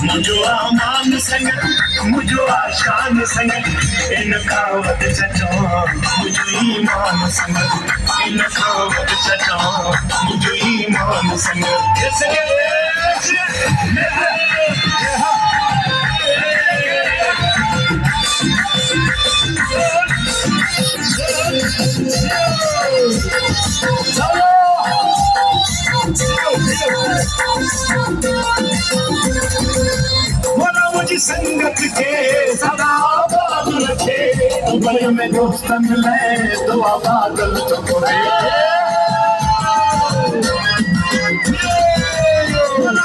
मुझो आमान संग मुझो आशान संग इन खावत चचो मुझो ईमान संग इन खावत चचो मुझो ईमान संग मुझी संगत के सदा आबाद रखे दुबई में दोस्तन ले दुआ बादल चकोरे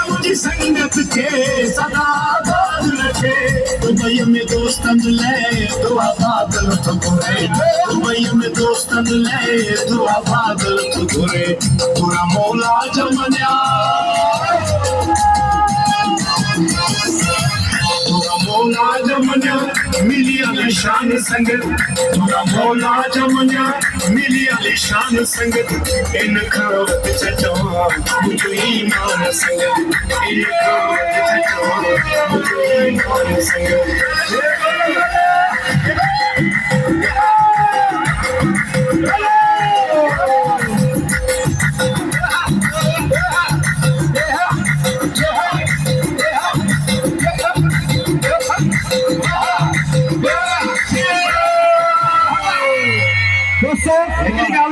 मुझी संगत के सदा आबाद रखे दुबई में दोस्तन ले दुआ बादल चकोरे दुबई में दोस्तन ले दुआ बादल चकोरे पूरा मौला जमनिया मौला जमनिया मिली अलीशान संग तुरा मौला जमनिया मिली अलीशान संग इन खावत चचो मुझो ईमान संग इन खावत चचो मुझो ईमान संग